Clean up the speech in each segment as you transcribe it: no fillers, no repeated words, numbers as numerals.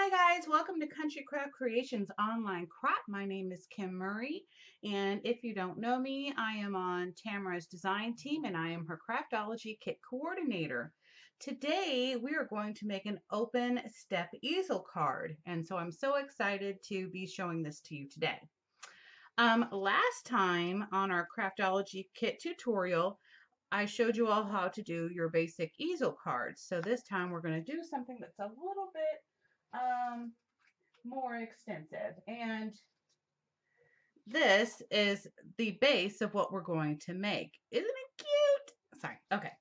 Hi guys, welcome to Country Craft Creations Online Craft. My name is Kim Murray, and if you don't know me, I am on Tamara's design team and I am her Craftology kit coordinator. Today we are going to make an open step easel card, and so I'm so excited to be showing this to you today. Last time on our Craftology kit tutorial, I showed you all how to do your basic easel cards. So this time we're going to do something that's a little bit more extensive. And this is the base of what we're going to make. Isn't it cute? Sorry. Okay.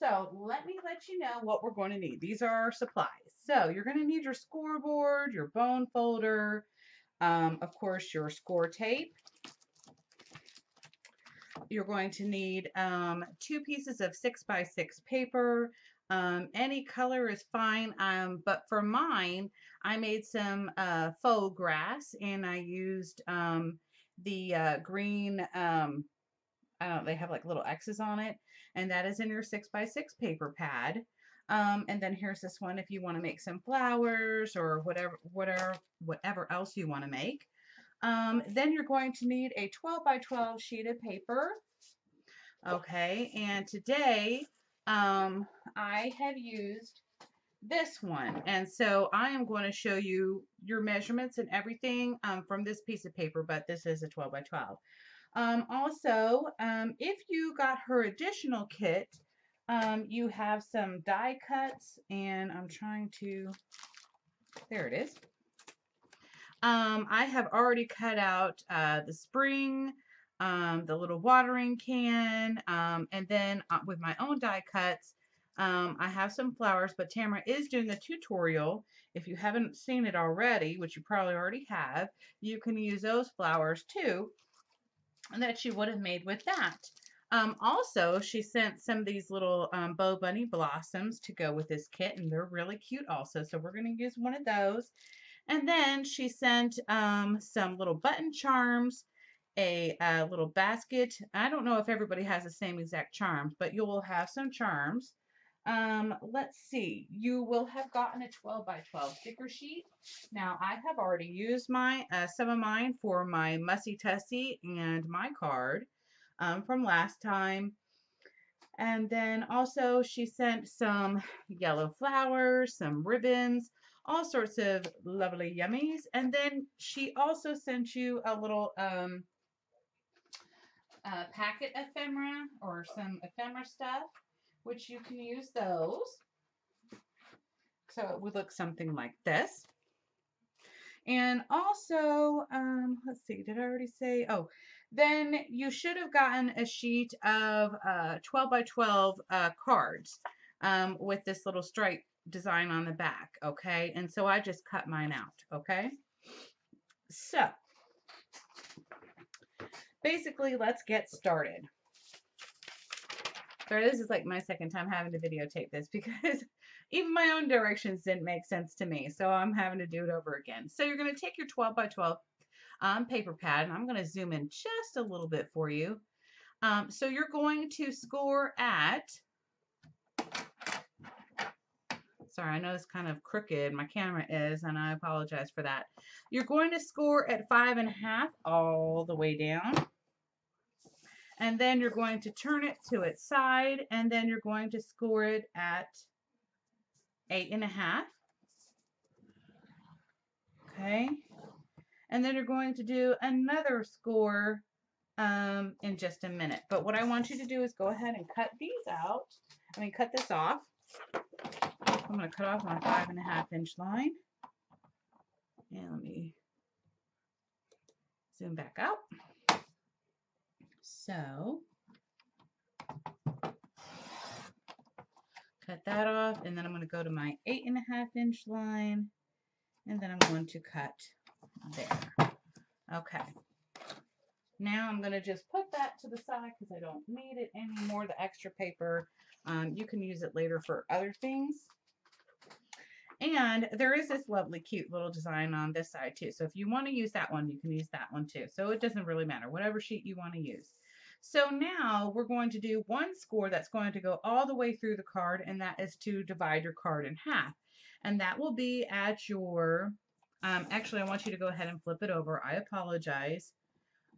So let me let you know what we're going to need. These are our supplies. So you're going to need your scoreboard, your bone folder, of course, your score tape. You're going to need 2 pieces of 6x6 paper. Any color is fine, but for mine, I made some faux grass and I used the green, I don't know, they have like little X's on it, and that is in your 6x6 paper pad. And then here's this one if you want to make some flowers or whatever else you want to make. Then you're going to need a 12x12 sheet of paper. Okay, and today I have used this one, and so I am going to show you your measurements and everything from this piece of paper, but this is a 12x12. Also, if you got her additional kit, you have some die cuts, and I'm trying to, there it is. I have already cut out the spring, the little watering can, and then with my own die cuts, I have some flowers, but Tamara is doing a tutorial. If you haven't seen it already, which you probably already have, you can use those flowers too that she would have made with that. Also, she sent some of these little bow bunny blossoms to go with this kit, and they're really cute also, so we're going to use one of those. And then she sent some little button charms, a little basket. I don't know if everybody has the same exact charms, but you will have some charms. Let's see. You will have gotten a 12x12 sticker sheet. Now, I have already used some of mine for my Mussy Tussie and my card from last time. And then also she sent some yellow flowers, some ribbons, all sorts of lovely yummies. And then she also sent you a little packet ephemera or some ephemera stuff, which you can use those. So it would look something like this. And also, let's see, did I already say? Oh, then you should have gotten a sheet of 12x12 cards with this little stripe design on the back, okay? And so I just cut mine out, okay? So, basically, let's get started. Sorry, this is like my second time having to videotape this because even my own directions didn't make sense to me. So I'm having to do it over again. So you're going to take your 12x12 paper pad, and I'm going to zoom in just a little bit for you. So you're going to score at, sorry, I know it's kind of crooked, my camera is, and I apologize for that. You're going to score at 5.5 all the way down. And then you're going to turn it to its side, and then you're going to score it at 8.5. Okay. And then you're going to do another score in just a minute. But what I want you to do is go ahead and cut these out. Cut this off. I'm going to cut off my 5.5-inch line. And let me zoom back out. So, cut that off, and then I'm going to go to my 8.5-inch line, and then I'm going to cut there. Okay. Now I'm going to just put that to the side because I don't need it anymore, the extra paper. You can use it later for other things. And there is this lovely, cute little design on this side too. So if you want to use that one, you can use that one too. So it doesn't really matter, whatever sheet you want to use. So now we're going to do one score that's going to go all the way through the card, and that is to divide your card in half. And that will be at your, actually, I want you to go ahead and flip it over. I apologize.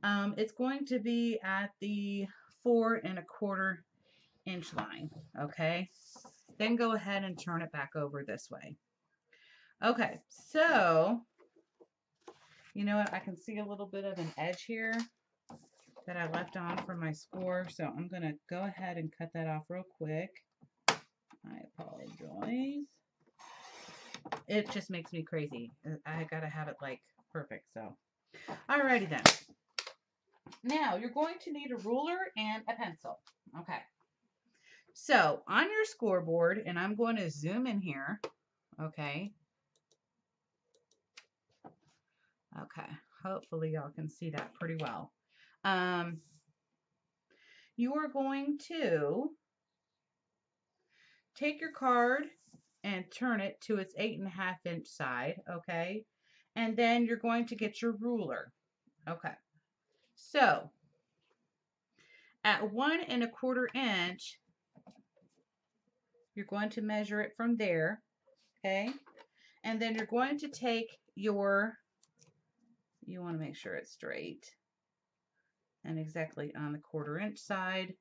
It's going to be at the 4¼ inch line, okay? Then go ahead and turn it back over this way. Okay, so, you know what? I can see a little bit of an edge here that I left on from my score, so I'm going to go ahead and cut that off real quick. I apologize. It just makes me crazy. I gotta have it like perfect, so. Alrighty then. Now, you're going to need a ruler and a pencil. Okay. So, on your scoreboard, and I'm going to zoom in here, okay. Okay, hopefully y'all can see that pretty well. You are going to take your card and turn it to its 8½ inch side, okay? And then you're going to get your ruler, okay? So, at 1¼ inch, you're going to measure it from there, okay? And then you're going to take your, you want to make sure it's straight and exactly on the 1/4 inch side.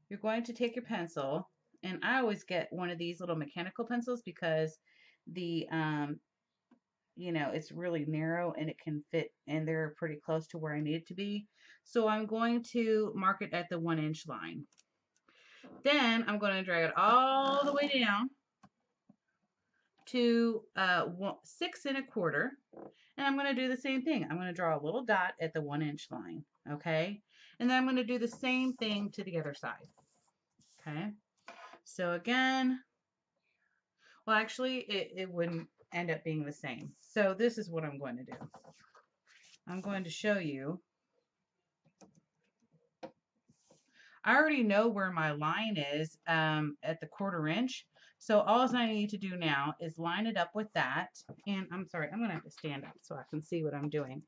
You're going to take your pencil, and I always get one of these little mechanical pencils because the, you know, it's really narrow and it can fit in there pretty close to where I need it to be. So I'm going to mark it at the 1-inch line. Then I'm going to drag it all the way down to 6¼ and I'm going to do the same thing. I'm going to draw a little dot at the 1-inch line, okay? And then I'm going to do the same thing to the other side, okay? So again, well, actually, it wouldn't end up being the same. So this is what I'm going to do. I'm going to show you. I already know where my line is at the 1/4 inch. So all I need to do now is line it up with that. And I'm sorry, I'm going to have to stand up so I can see what I'm doing.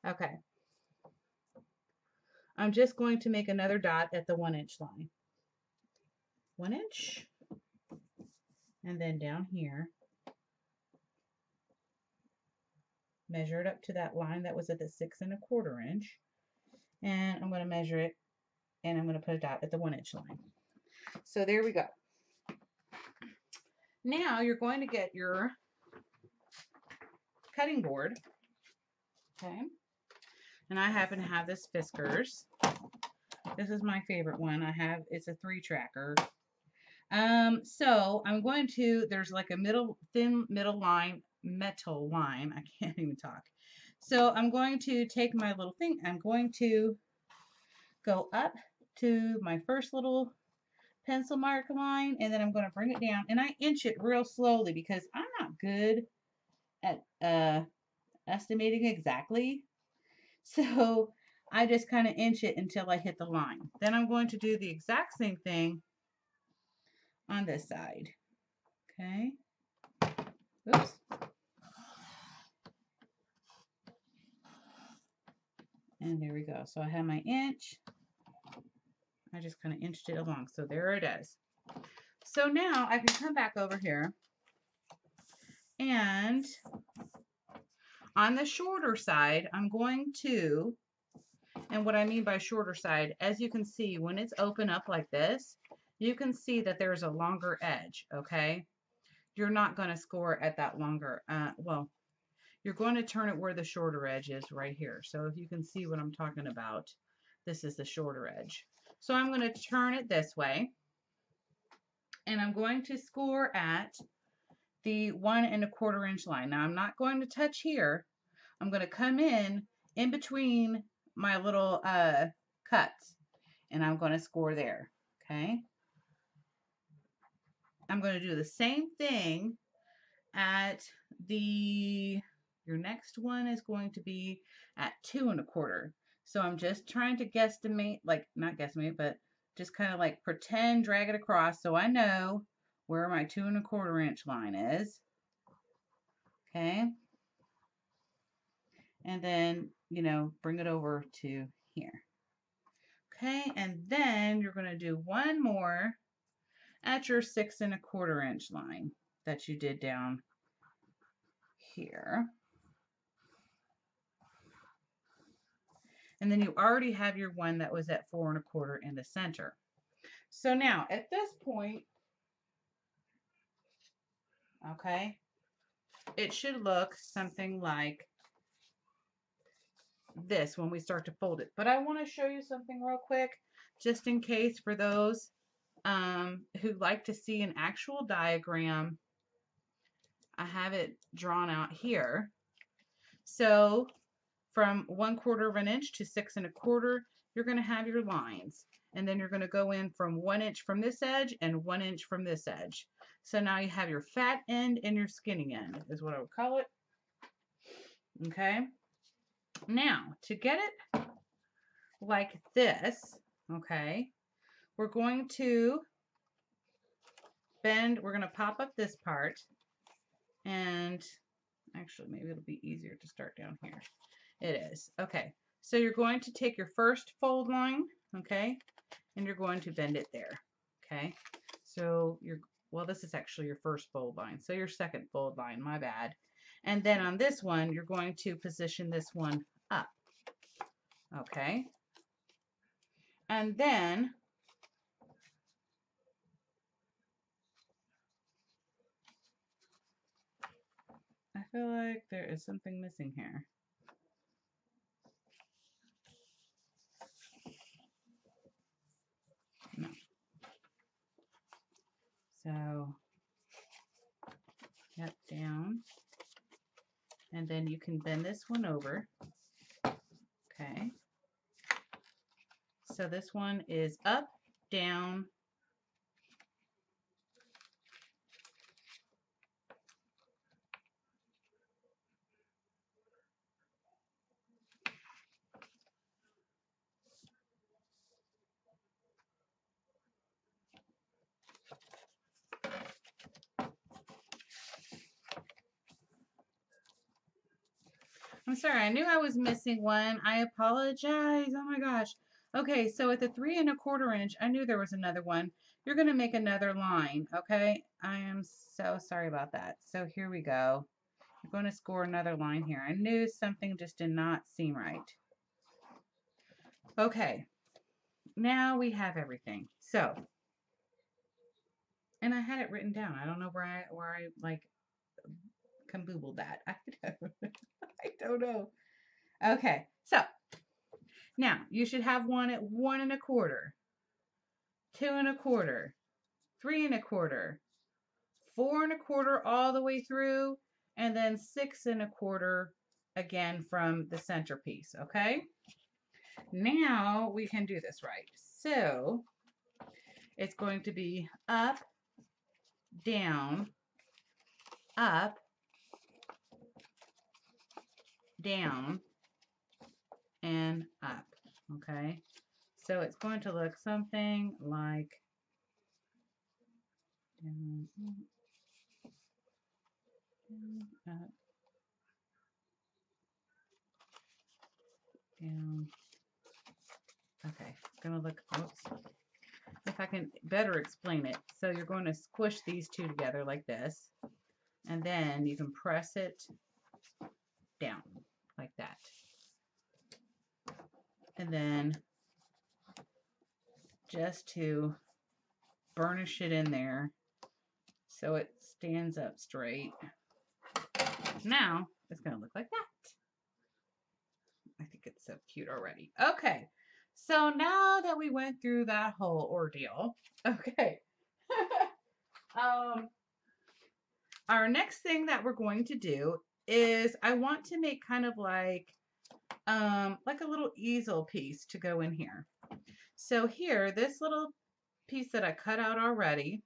Okay. I'm just going to make another dot at the 1-inch line. 1 inch. And then down here, measure it up to that line that was at the 6¼ inch. And I'm going to measure it and I'm going to put a dot at the 1-inch line. So there we go. Now you're going to get your cutting board, okay? And I happen to have this Fiskars. This is my favorite one. It's a 3-tracker. So I'm going to, there's like a thin middle line, metal line. I can't even talk. So I'm going to take my little thing. I'm going to go up to my first little pencil mark line, and then I'm going to bring it down, and I inch it real slowly because I'm not good at estimating exactly. So I just kind of inch it until I hit the line. Then I'm going to do the exact same thing on this side. Okay. Oops. And there we go. So I have my inch. I just kind of inched it along. So there it is. So now I can come back over here, and on the shorter side, I'm going to, and what I mean by shorter side, as you can see, when it's open up like this, you can see that there's a longer edge, okay? You're not going to score at that longer, well, you're going to turn it where the shorter edge is right here. So if you can see what I'm talking about, this is the shorter edge. So I'm going to turn it this way, and I'm going to score at the 1¼ inch line. Now I'm not going to touch here. I'm going to come in between my little cuts, and I'm going to score there, okay? I'm going to do the same thing at your next one is going to be at 2¼ So I'm just trying to guesstimate, like not guesstimate, but just kind of like pretend, drag it across so I know where my 2¼ inch line is. Okay. And then, you know, bring it over to here. Okay. And then you're going to do one more at your 6¼ inch line that you did down here. And then you already have your one that was at 4 1/4 in the center. So now at this point, okay, it should look something like this when we start to fold it. But I want to show you something real quick, just in case for those who like to see an actual diagram. I have it drawn out here. So from 1/4 of an inch to 6 1/4, you're going to have your lines. And then you're going to go in from 1 inch from this edge and 1 inch from this edge. So now you have your fat end and your skinny end, is what I would call it. Okay. Now, to get it like this, okay, we're going to bend, we're going to pop up this part, and actually maybe it'll be easier to start down here. It is. Okay, so you're going to take your first fold line, okay, and you're going to bend it there, okay. So well, this is actually your first fold line, so your second fold line, my bad. And then on this one, you're going to position this one up, okay. And then I feel like there is something missing here. No. So, yep, down. And then you can bend this one over. Okay. So this one is up, down, I'm sorry, I knew I was missing one. I apologize. Oh my gosh. Okay, so at the 3 1/4 inch, I knew there was another one. You're going to make another line, okay? I am so sorry about that. So here we go. You're going to score another line here. I knew something just did not seem right. Okay, now we have everything. So, and I had it written down. I don't know where I like kaboobled that. I don't know. Okay, so now you should have one at 1 1/4, 2 1/4, 3 1/4, 4 1/4 all the way through, and then 6 1/4 again from the centerpiece. Okay. Now we can do this right. So it's going to be up, down, up, down, and up. Okay. So it's going to look something like down, up, down. Okay, it's going to look, oops, if I can better explain it. So you're going to squish these two together like this, and then you can press it down like that. And then just to burnish it in there so it stands up straight. Now it's going to look like that. I think it's so cute already. Okay, so now that we went through that whole ordeal, okay, our next thing that we're going to do is I want to make kind of like a little easel piece to go in here. So here, this little piece that I cut out already,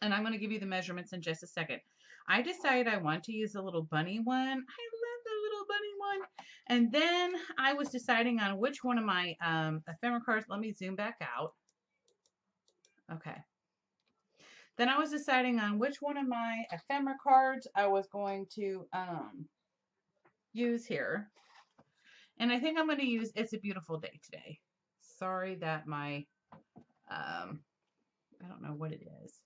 and I'm going to give you the measurements in just a second. I decided I want to use a little bunny one. I love the little bunny one. And then I was deciding on which one of my ephemera cards. Let me zoom back out. Okay. Then I was deciding on which one of my ephemera cards I was going to use here. And I think I'm going to use It's a Beautiful Day today. Sorry that my, I don't know what it is.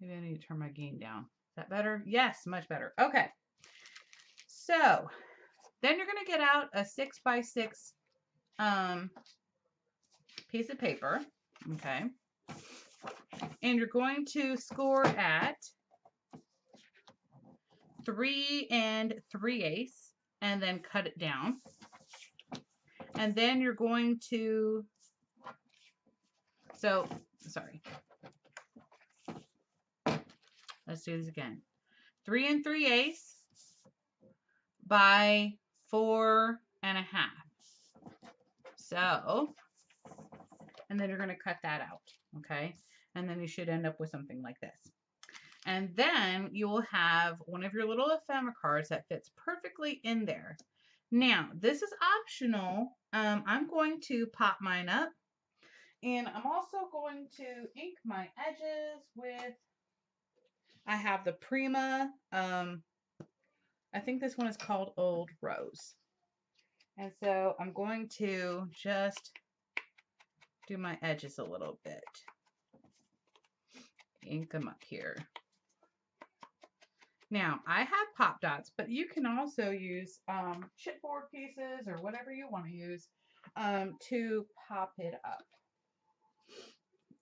Maybe I need to turn my gain down. Is that better? Yes, much better. Okay. So then you're going to get out a 6x6 piece of paper. Okay. And you're going to score at 3 3/8 and then cut it down. And then you're going to, sorry. Let's do this again. 3 3/8 by 4 1/2. So, and then you're going to cut that out. Okay. And then you should end up with something like this. And then you will have one of your little ephemera cards that fits perfectly in there. Now, this is optional. I'm going to pop mine up. And I'm also going to ink my edges with, I have the Prima. I think this one is called Old Rose. And so I'm going to just do my edges a little bit. Ink them up here. Now, I have pop dots, but you can also use chipboard pieces or whatever you want to use to pop it up.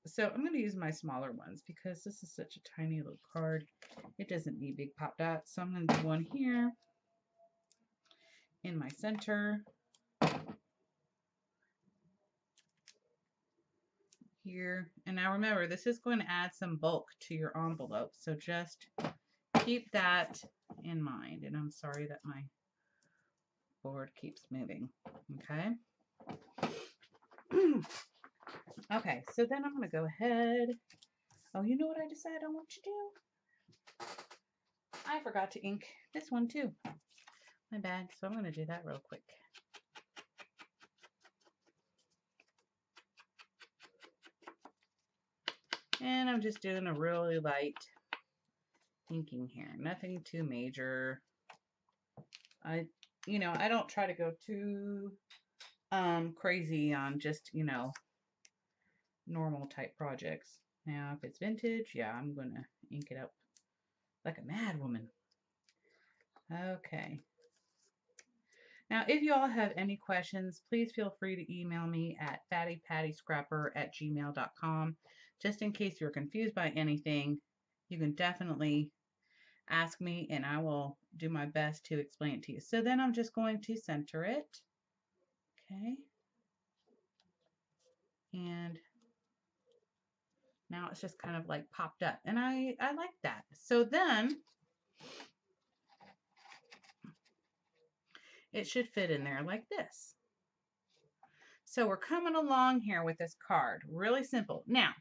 So I'm going to use my smaller ones because this is such a tiny little card. It doesn't need big pop dots. So I'm going to do one here in my center. Here. And now remember, this is going to add some bulk to your envelope. So just keep that in mind. And I'm sorry that my board keeps moving. Okay. Okay, so then I'm going to go ahead. Oh, you know what I decided I want to do? I forgot to ink this one too. My bad. So I'm going to do that real quick. And I'm just doing a really light inking here. Nothing too major. I don't try to go too crazy on just, normal type projects. Now, if it's vintage, yeah, I'm going to ink it up like a mad woman. Okay. Now, if you all have any questions, please feel free to email me at fattypattyscrapper@gmail.com. Just in case you're confused by anything, you can definitely ask me and I will do my best to explain it to you. So then I'm just going to center it. Okay. And now it's just kind of like popped up. And I like that. So then it should fit in there like this. So we're coming along here with this card. Really simple. Now,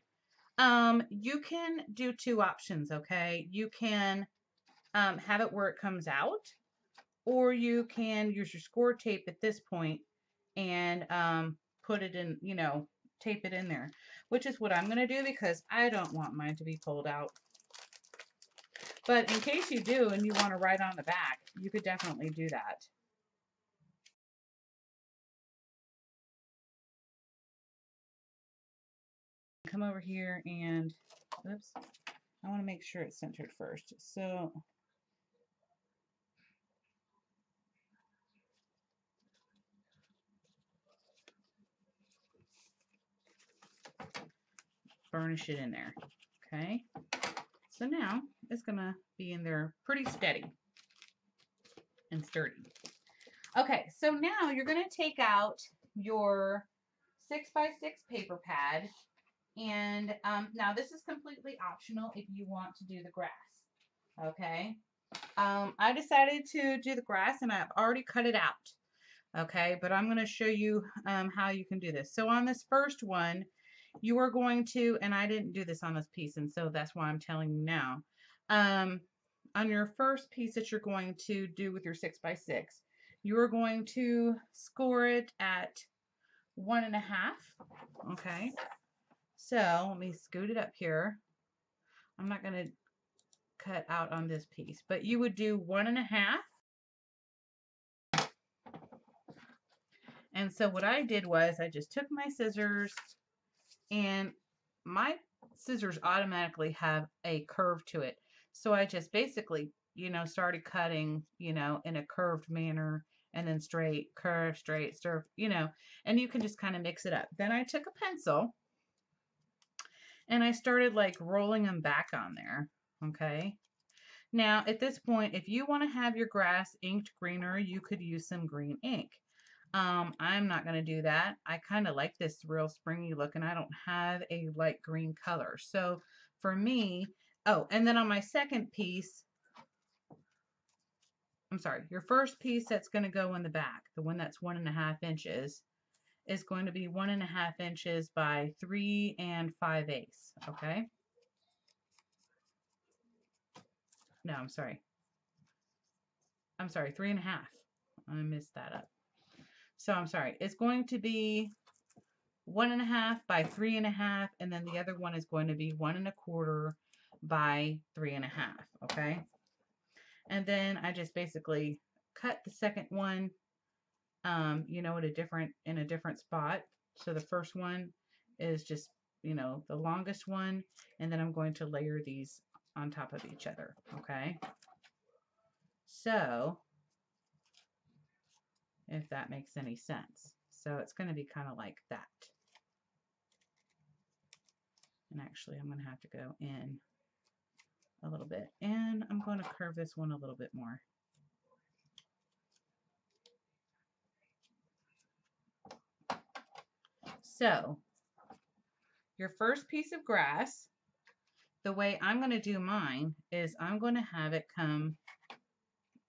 you can do two options, okay? You can have it where it comes out, or you can use your score tape at this point and put it in, tape it in there, which is what I'm going to do because I don't want mine to be pulled out. But in case you do and you want to write on the back, you could definitely do that. Come over here and, oops, I want to make sure it's centered first. So burnish it in there. Okay. So now it's going to be in there pretty steady and sturdy. Okay, so now you're going to take out your 6x6 paper pad. And now this is completely optional if you want to do the grass. Okay. I decided to do the grass and I've already cut it out. Okay, but I'm going to show you how you can do this. So on this first one, you are going to, and I didn't do this on this piece, and so that's why I'm telling you now. On your first piece that you're going to do with your 6x6, you are going to score it at 1 1/2. Okay. So let me scoot it up here. I'm not going to cut out on this piece, but you would do 1 1/2. And so what I did was I just took my scissors and my scissors automatically have a curve to it. So I just basically, started cutting, in a curved manner and then straight, curve, straight, and you can just kind of mix it up. Then I took a pencil and I started like rolling them back on there. Okay. Now, at this point, if you want to have your grass inked greener, you could use some green ink. I'm not going to do that. I kind of like this real springy look, and I don't have a light green color. So for me, oh, and then on my second piece, I'm sorry, your first piece that's going to go in the back, the one that's 1.5 inches, is going to be 1.5 inches by 3 5/8. Okay. No, I'm sorry. 3.5. I missed that up. So I'm sorry. It's going to be 1.5 by 3.5, and then the other one is going to be 1.25 by 3.5. Okay. And then I just basically cut the second one, in a different spot. So the first one is just, the longest one, and then I'm going to layer these on top of each other. Okay. So if that makes any sense. So it's going to be kind of like that. And actually, I'm going to have to go in a little bit. And I'm going to curve this one a little bit more. So your first piece of grass, the way I'm going to do mine is I'm going to have it come,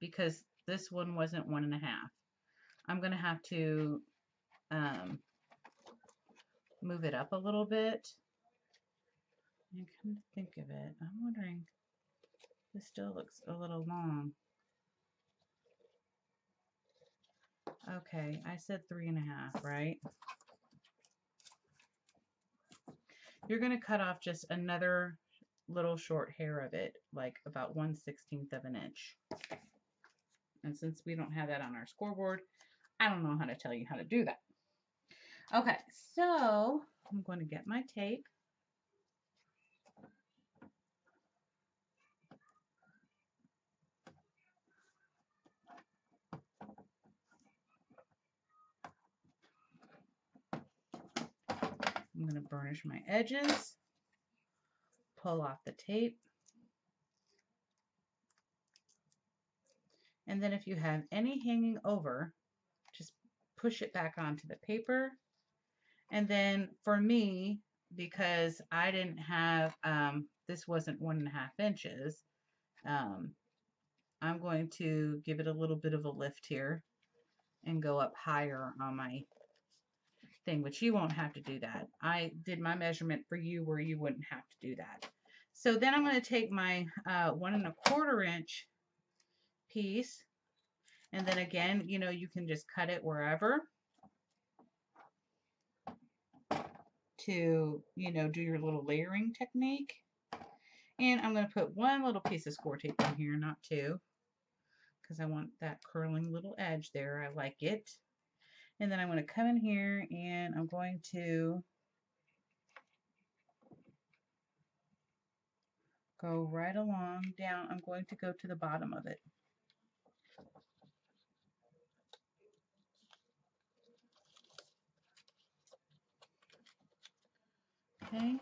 because this one wasn't 1.5. I'm going to have to move it up a little bit. And come to think of it, I'm wondering, this still looks a little long. Okay, I said 3.5, right? You're going to cut off just another little short hair of it, like about 1/16 of an inch. And since we don't have that on our scoreboard, I don't know how to tell you how to do that. Okay, so I'm going to get my tape. I'm going to burnish my edges, pull off the tape, and then if you have any hanging over, just push it back onto the paper. And then for me, because I didn't have, this wasn't 1.5 inches, I'm going to give it a little bit of a lift here and go up higher on my thing, which you won't have to do that. I did my measurement for you where you wouldn't have to do that. So then I'm going to take my 1.25 inch piece, and then again, you can just cut it wherever to, do your little layering technique. And I'm going to put one little piece of score tape in here, not two, because I want that curling little edge there. I like it. And then I'm going to come in here and I'm going to go right along down. I'm going to go to the bottom of it. Okay.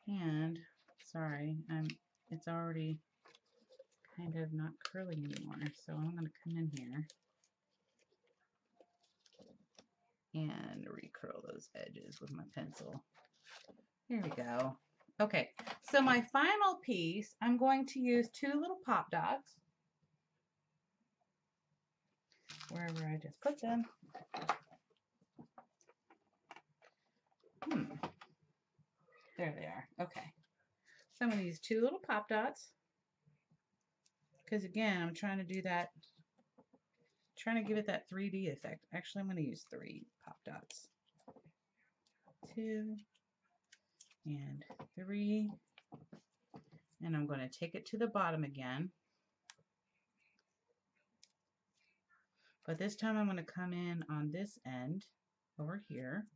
And sorry, it's already kind of not curling anymore. So I'm going to come in here and recurl those edges with my pencil. Here we go. Okay, so my final piece, I'm going to use 2 little pop dots wherever I just put them. There they are. Okay, so I'm going to use 2 little pop dots because again, I'm trying to do that, trying to give it that 3D effect. Actually, I'm going to use 3 pop dots. 2 and 3, and I'm going to take it to the bottom again. But this time I'm going to come in on this end over here.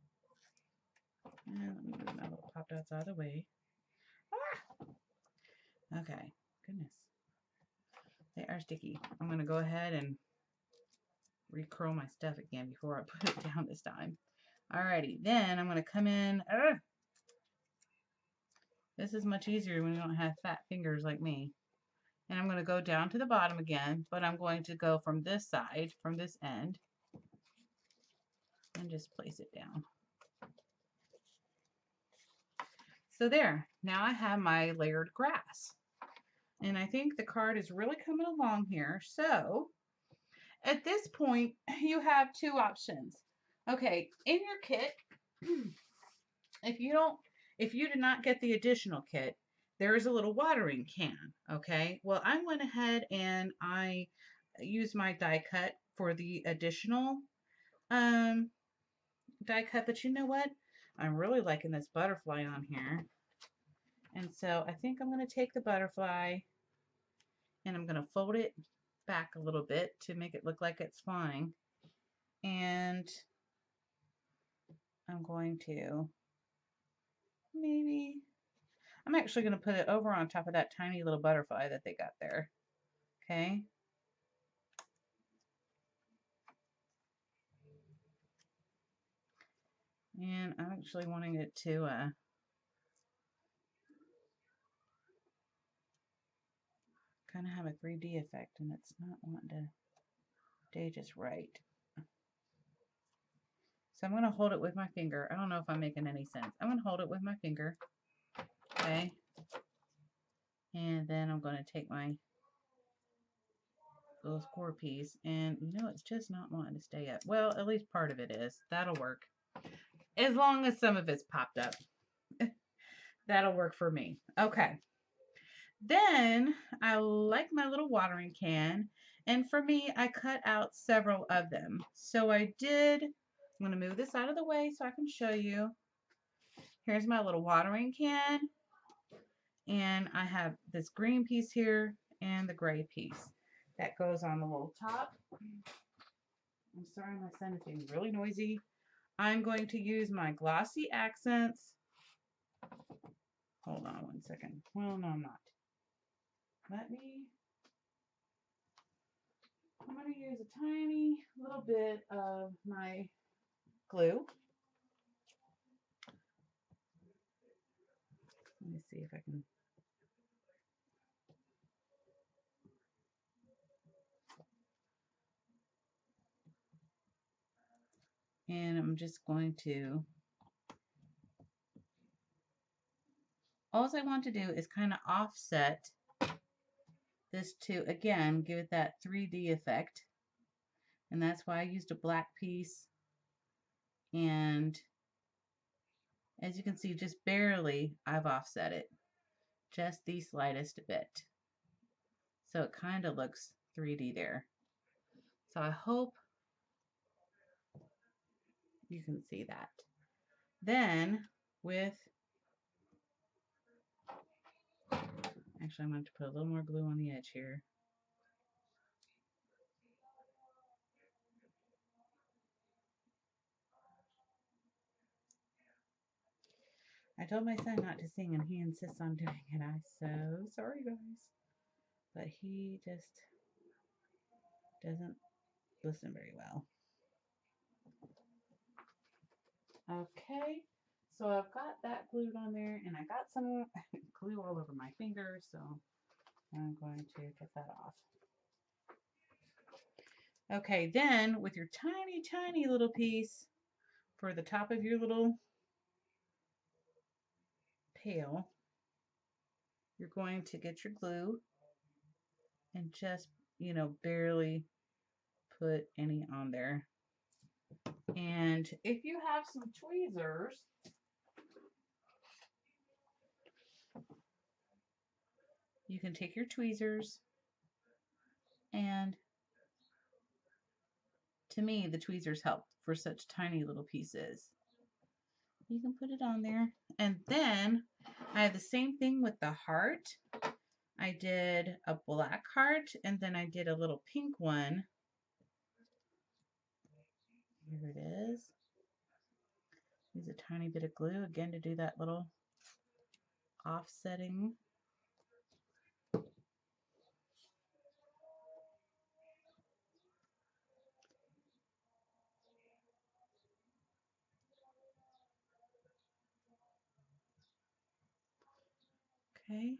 And let me move my little pop dots out of the way. Ah! Okay, goodness. They are sticky. I'm going to go ahead and recurl my stuff again before I put it down this time. Alrighty, then I'm going to come in. This is much easier when you don't have fat fingers like me. And I'm going to go down to the bottom again, but I'm going to go from this side, from this end, and just place it down. So there, now I have my layered grass. And I think the card is really coming along here. So at this point, you have two options. Okay, in your kit, if you did not get the additional kit, there is a little watering can. Okay, well, I went ahead and I used my die cut for the additional die cut, but you know what? I'm really liking this butterfly on here. And so I think I'm going to take the butterfly and I'm going to fold it back a little bit to make it look like it's flying. And I'm going to I'm actually going to put it over on top of that tiny little butterfly that they got there. Okay. And I'm actually wanting it to kind of have a 3D effect, and it's not wanting to stay just right. So I'm going to hold it with my finger. I don't know if I'm making any sense. I'm going to hold it with my finger. Okay. And then I'm going to take my little score piece, and you know, it's just not wanting to stay up. Well, at least part of it is. That'll work. As long as some of it's popped up. That'll work for me. Okay. Then I like my little watering can, and for me, I cut out several of them. So I'm going to move this out of the way so I can show you. Here's my little watering can, and I have this green piece here and the gray piece that goes on the little top. I'm sorry, my son is being really noisy. I'm going to use my glossy accents. Hold on one second. Well, no, I'm not. I'm going to use a tiny little bit of my glue. Let me see if I can. And I'm just going to, all I want to do is kind of offset this to, again, give it that 3D effect. And that's why I used a black piece. And as you can see, just barely I've offset it. Just the slightest bit. So it kind of looks 3D there. So I hope you can see that. Then with, actually I'm going to put a little more glue on the edge here. I told my son not to sing and he insists on doing it. I'm so sorry, guys. But he just doesn't listen very well. Okay, so I've got that glued on there, and I got some glue all over my fingers, so I'm going to get that off. Okay, then with your tiny, tiny little piece for the top of your little pail, you're going to get your glue and just, you know, barely put any on there. And if you have some tweezers, you can take your tweezers, and to me, the tweezers help for such tiny little pieces. You can put it on there. And then I have the same thing with the heart. I did a black heart, and then I did a little pink one Here it is. Use a tiny bit of glue again to do that little offsetting. Okay.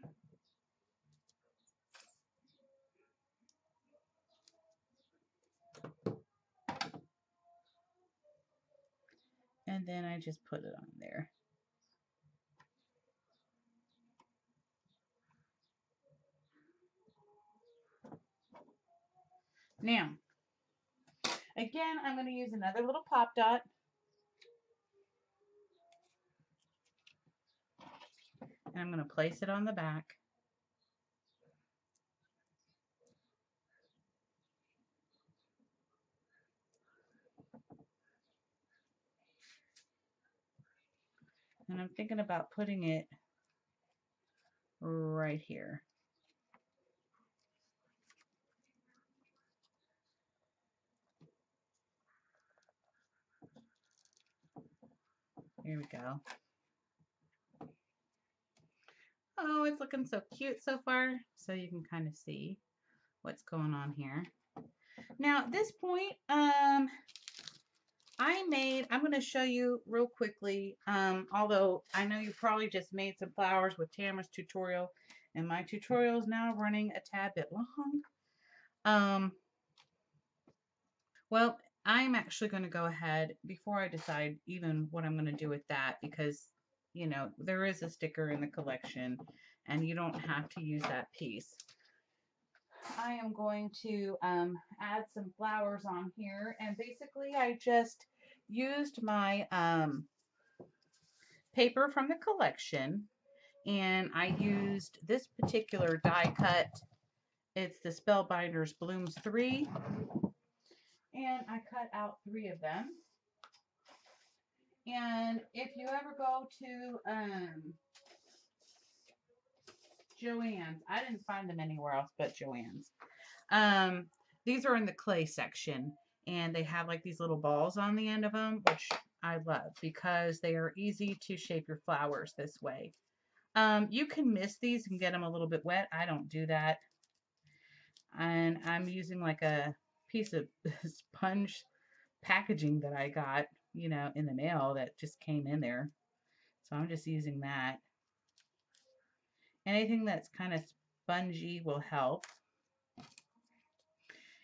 And then I just put it on there. Now, again, I'm going to use another little pop dot. And I'm going to place it on the back. And I'm thinking about putting it right here. Here we go. Oh, it's looking so cute so far. So you can kind of see what's going on here. Now at this point, I'm going to show you real quickly, although I know you probably just made some flowers with Tamara's tutorial, and my tutorial is now running a tad bit long. Well, I'm actually going to go ahead before I decide even what I'm going to do with that, because, you know, there is a sticker in the collection and you don't have to use that piece. I am going to add some flowers on here, and basically I just used my paper from the collection, and I used this particular die cut. It's the Spellbinders Blooms 3, and I cut out 3 of them. And if you ever go to Joann's, I didn't find them anywhere else but Joann's. These are in the clay section, and they have like these little balls on the end of them, which I love because they are easy to shape your flowers this way. You can mist these and get them a little bit wet. I don't do that. And I'm using like a piece of sponge packaging that I got, you know, in the mail that just came in there. So I'm just using that. Anything that's kind of spongy will help.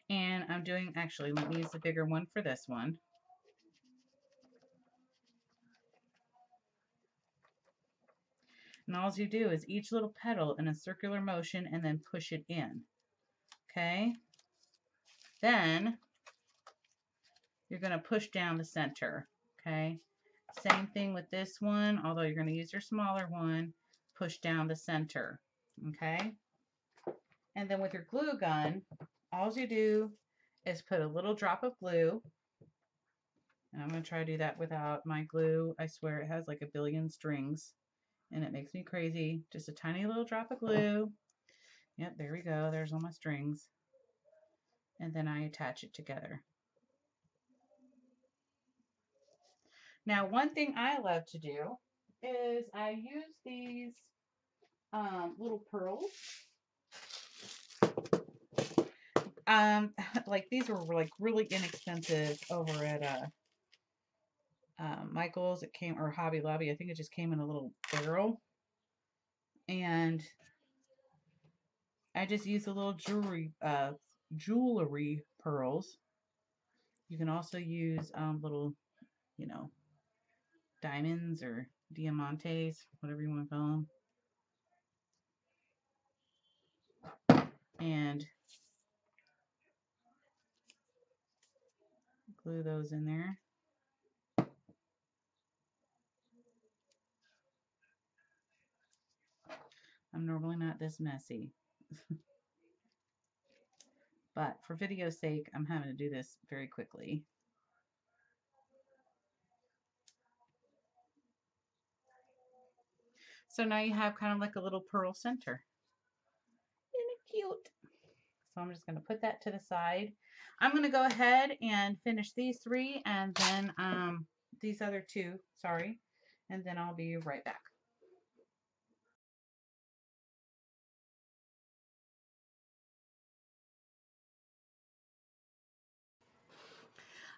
And I'm doing, actually, let me use the bigger one for this one. And all you do is each little petal in a circular motion and then push it in. Okay? Then you're going to push down the center. Okay? Same thing with this one, although you're going to use your smaller one. Push down the center. Okay? And then with your glue gun, all you do is put a little drop of glue. And I'm going to try to do that without my glue. I swear it has like a billion strings and it makes me crazy. Just a tiny little drop of glue. Yep, there we go. There's all my strings. And then I attach it together. Now, one thing I love to do is I use these little pearls. Like these were like really inexpensive over at Michael's. It came, or Hobby Lobby. I think it just came in a little barrel. And I just use a little jewelry pearls. You can also use little, you know, diamonds or diamantes, whatever you want to call them. And glue those in there. I'm normally not this messy. But for video's sake, I'm having to do this very quickly. So now you have kind of like a little pearl center. Isn't it cute? So I'm just going to put that to the side. I'm going to go ahead and finish these three and then these other two, sorry, and then I'll be right back.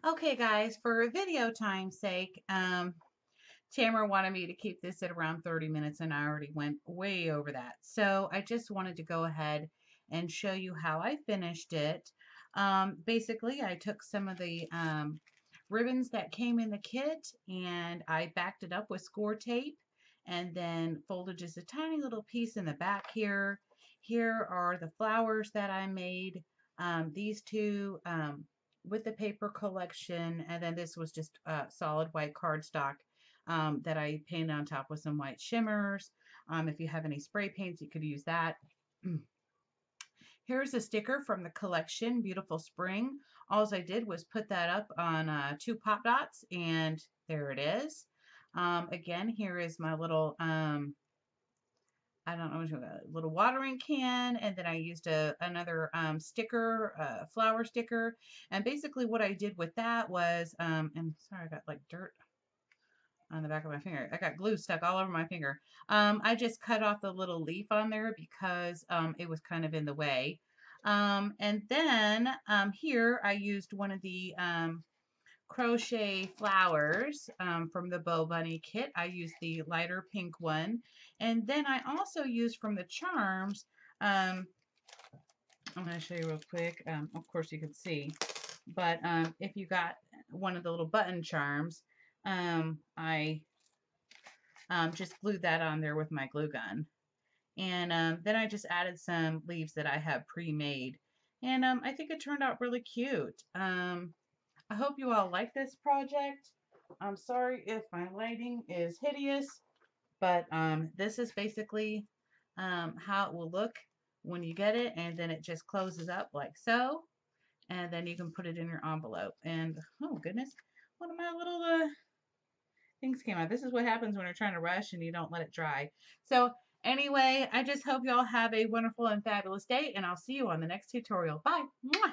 Okay, guys, for video time's sake, Tamara wanted me to keep this at around 30 minutes, and I already went way over that. So I just wanted to go ahead and show you how I finished it. Basically, I took some of the ribbons that came in the kit and I backed it up with score tape and then folded just a tiny little piece in the back here. Here are the flowers that I made. These two with the paper collection, and then this was just solid white cardstock that I painted on top with some white shimmers. If you have any spray paints, you could use that. Here's a sticker from the collection, Beautiful Spring. All I did was put that up on two pop dots, and there it is. Again, here is my little, I don't know, a little watering can, and then I used another sticker, flower sticker. And basically what I did with that was, and sorry, I got like dirt on the back of my finger. I got glue stuck all over my finger. I just cut off the little leaf on there because it was kind of in the way. And then here I used one of the crochet flowers from the Bow Bunny kit. I used the lighter pink one. And then I also used from the charms, I'm going to show you real quick. Of course you can see, but if you got one of the little button charms, I just glued that on there with my glue gun. And then I just added some leaves that I have pre-made. And I think it turned out really cute. I hope you all like this project. I'm sorry if my lighting is hideous, but this is basically how it will look when you get it. And then it just closes up like so. And then you can put it in your envelope. And oh goodness, one of my little things came out. This is what happens when you're trying to rush and you don't let it dry. So anyway, I just hope y'all have a wonderful and fabulous day, and I'll see you on the next tutorial. Bye. Mwah.